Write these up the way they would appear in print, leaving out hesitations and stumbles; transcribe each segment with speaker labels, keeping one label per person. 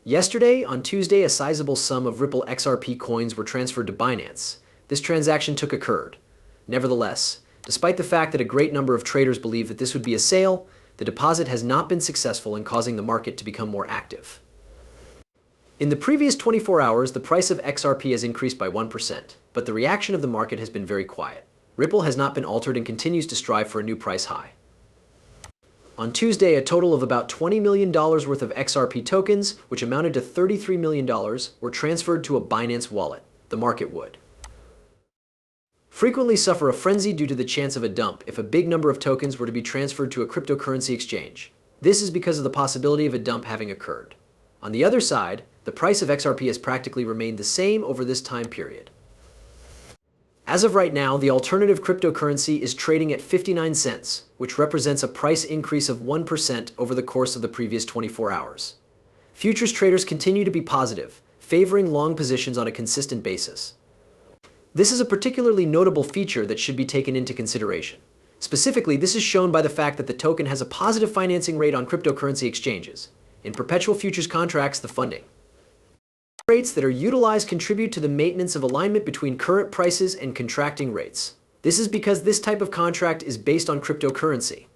Speaker 1: Yesterday, on Tuesday, a sizable sum of Ripple XRP coins were transferred to Binance. This transaction occurred. Nevertheless, despite the fact that a great number of traders believe that this would be a sale, the deposit has not been successful in causing the market to become more active. In the previous 24 hours, the price of XRP has increased by 1%, but the reaction of the market has been very quiet. Ripple has not been altered and continues to strive for a new price high. On Tuesday, a total of about $20 million worth of XRP tokens, which amounted to $33 million, were transferred to a Binance wallet. The market would frequently suffer a frenzy due to the chance of a dump if a big number of tokens were to be transferred to a cryptocurrency exchange. This is because of the possibility of a dump having occurred. On the other side, the price of XRP has practically remained the same over this time period. As of right now, the alternative cryptocurrency is trading at 59 cents, which represents a price increase of 1% over the course of the previous 24 hours. Futures traders continue to be positive, favoring long positions on a consistent basis. This is a particularly notable feature that should be taken into consideration. Specifically, this is shown by the fact that the token has a positive financing rate on cryptocurrency exchanges. In perpetual futures contracts, the funding rates that are utilized contribute to the maintenance of alignment between current prices and contracting rates. This is because this type of contract is based on cryptocurrency.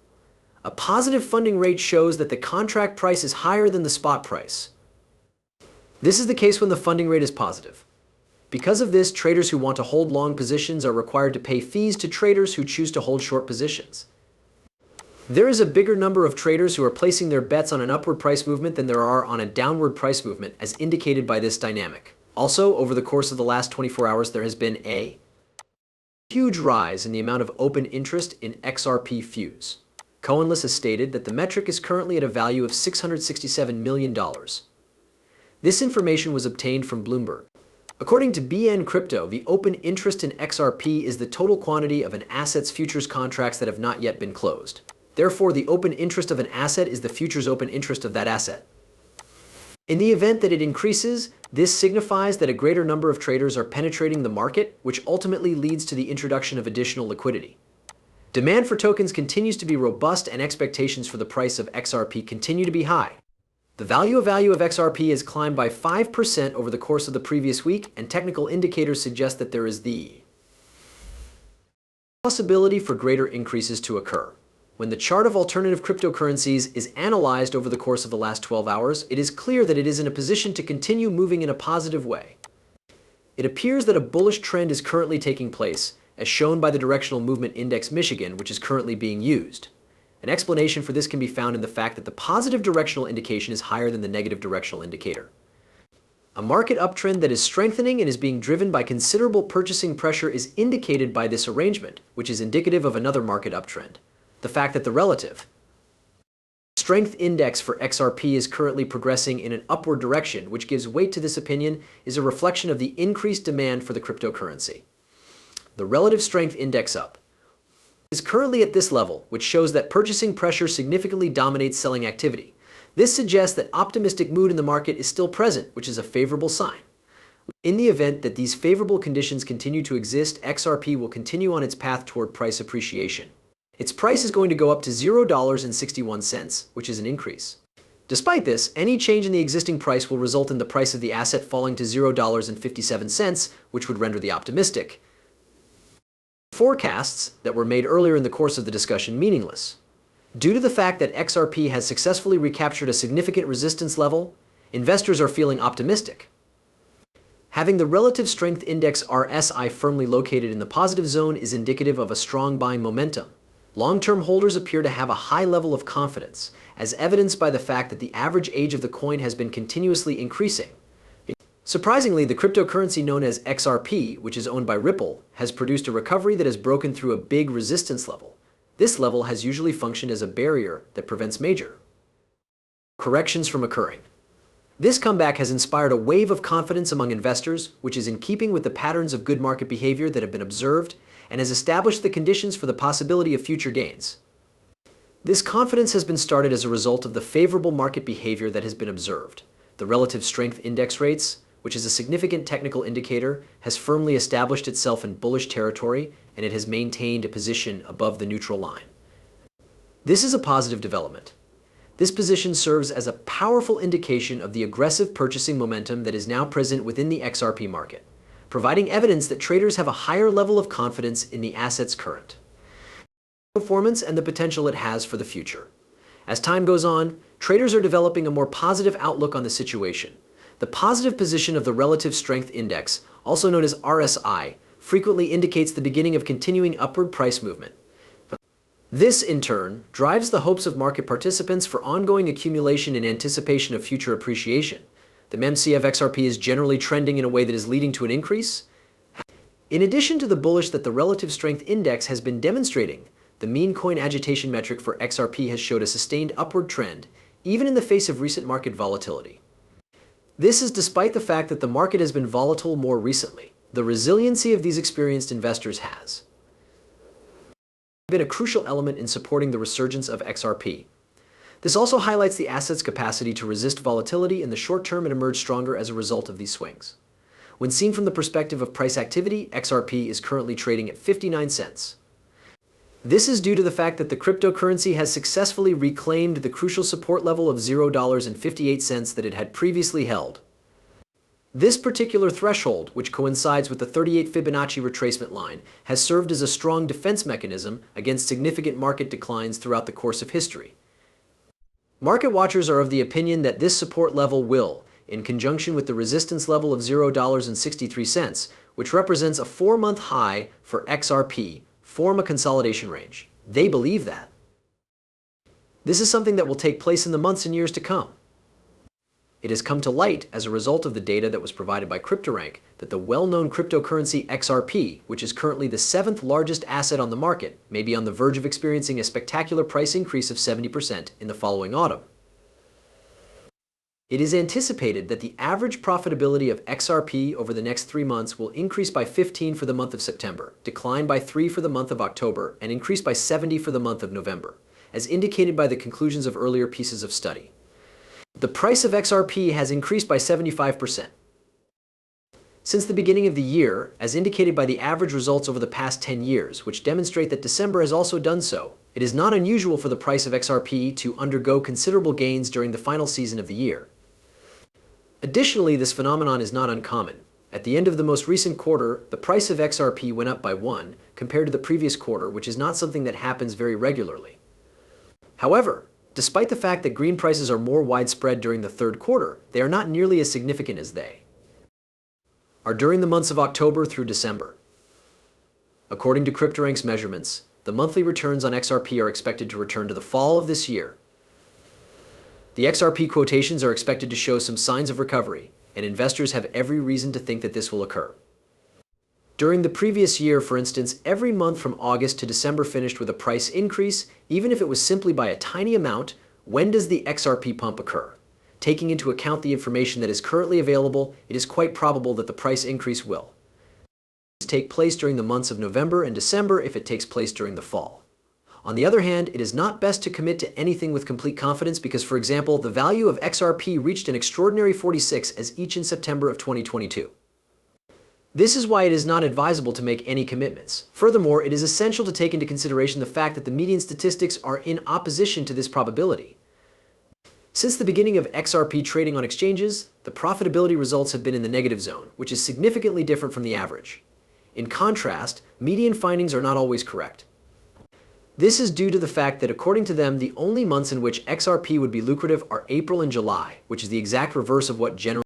Speaker 1: A positive funding rate shows that the contract price is higher than the spot price. This is the case when the funding rate is positive. Because of this, traders who want to hold long positions are required to pay fees to traders who choose to hold short positions. There is a bigger number of traders who are placing their bets on an upward price movement than there are on a downward price movement, as indicated by this dynamic. Also, over the course of the last 24 hours, there has been a huge rise in the amount of open interest in XRP Fuse. Coinlist has stated that the metric is currently at a value of $667 million. This information was obtained from Bloomberg. According to BN Crypto, the open interest in XRP is the total quantity of an asset's futures contracts that have not yet been closed. Therefore, the open interest of an asset is the futures open interest of that asset. In the event that it increases, this signifies that a greater number of traders are penetrating the market, which ultimately leads to the introduction of additional liquidity. Demand for tokens continues to be robust and expectations for the price of XRP continue to be high. The value of XRP has climbed by 5% over the course of the previous week, and technical indicators suggest that there is the possibility for greater increases to occur. When the chart of alternative cryptocurrencies is analyzed over the course of the last 12 hours, it is clear that it is in a position to continue moving in a positive way. It appears that a bullish trend is currently taking place, as shown by the directional movement index Michigan, which is currently being used. An explanation for this can be found in the fact that the positive directional indication is higher than the negative directional indicator. A market uptrend that is strengthening and is being driven by considerable purchasing pressure is indicated by this arrangement, which is indicative of another market uptrend. The fact that the relative strength index for XRP is currently progressing in an upward direction, which gives weight to this opinion, is a reflection of the increased demand for the cryptocurrency. The relative strength index up is currently at this level, which shows that purchasing pressure significantly dominates selling activity. This suggests that optimistic mood in the market is still present, which is a favorable sign. In the event that these favorable conditions continue to exist, XRP will continue on its path toward price appreciation. Its price is going to go up to $0.61, which is an increase. Despite this, any change in the existing price will result in the price of the asset falling to $0.57, which would render the optimistic forecasts that were made earlier in the course of the discussion meaningless. Due to the fact that XRP has successfully recaptured a significant resistance level, investors are feeling optimistic. Having the relative strength index RSI firmly located in the positive zone is indicative of a strong buying momentum. Long-term holders appear to have a high level of confidence, as evidenced by the fact that the average age of the coin has been continuously increasing. Surprisingly, the cryptocurrency known as XRP, which is owned by Ripple, has produced a recovery that has broken through a big resistance level. This level has usually functioned as a barrier that prevents major corrections from occurring. This comeback has inspired a wave of confidence among investors, which is in keeping with the patterns of good market behavior that have been observed and has established the conditions for the possibility of future gains. This confidence has been started as a result of the favorable market behavior that has been observed. The relative strength index rates, which is a significant technical indicator, has firmly established itself in bullish territory, and it has maintained a position above the neutral line. This is a positive development. This position serves as a powerful indication of the aggressive purchasing momentum that is now present within the XRP market, providing evidence that traders have a higher level of confidence in the asset's current performance and the potential it has for the future. As time goes on, traders are developing a more positive outlook on the situation. The positive position of the Relative Strength Index, also known as RSI, frequently indicates the beginning of continuing upward price movement. This, in turn, drives the hopes of market participants for ongoing accumulation in anticipation of future appreciation. The MMC of XRP is generally trending in a way that is leading to an increase. In addition to the bullish that the Relative Strength Index has been demonstrating, the mean coin agitation metric for XRP has showed a sustained upward trend, even in the face of recent market volatility. This is despite the fact that the market has been volatile more recently. The resiliency of these experienced investors has been a crucial element in supporting the resurgence of XRP. This also highlights the asset's capacity to resist volatility in the short term and emerge stronger as a result of these swings. When seen from the perspective of price activity, XRP is currently trading at 59 cents. This is due to the fact that the cryptocurrency has successfully reclaimed the crucial support level of $0.58 that it had previously held. This particular threshold, which coincides with the 38 Fibonacci retracement line, has served as a strong defense mechanism against significant market declines throughout the course of history. Market watchers are of the opinion that this support level will, in conjunction with the resistance level of $0.63, which represents a 4-month high for XRP, form a consolidation range. They believe that. This is something that will take place in the months and years to come. It has come to light as a result of the data that was provided by CryptoRank that the well-known cryptocurrency XRP, which is currently the 7th largest asset on the market, may be on the verge of experiencing a spectacular price increase of 70% in the following autumn. It is anticipated that the average profitability of XRP over the next 3 months will increase by 15 for the month of September, decline by 3 for the month of October, and increase by 70 for the month of November, as indicated by the conclusions of earlier pieces of study. The price of XRP has increased by 75% since the beginning of the year, as indicated by the average results over the past 10 years, which demonstrate that December has also done so. It is not unusual for the price of XRP to undergo considerable gains during the final season of the year. Additionally, this phenomenon is not uncommon. At the end of the most recent quarter, the price of XRP went up by 1 compared to the previous quarter, which is not something that happens very regularly. However, despite the fact that green prices are more widespread during the third quarter, they are not nearly as significant as they are during the months of October through December. According to CryptoRank's measurements, the monthly returns on XRP are expected to return to the fall of this year. The XRP quotations are expected to show some signs of recovery, and investors have every reason to think that this will occur. During the previous year, for instance, every month from August to December finished with a price increase, even if it was simply by a tiny amount. When does the XRP pump occur? Taking into account the information that is currently available, it is quite probable that the price increase will take place during the months of November and December if it takes place during the fall. On the other hand, it is not best to commit to anything with complete confidence because, for example, the value of XRP reached an extraordinary 46 as each in September of 2022. This is why it is not advisable to make any commitments. Furthermore, it is essential to take into consideration the fact that the median statistics are in opposition to this probability. Since the beginning of XRP trading on exchanges, the profitability results have been in the negative zone, which is significantly different from the average. In contrast, median findings are not always correct. This is due to the fact that, according to them, the only months in which XRP would be lucrative are April and July, which is the exact reverse of what generally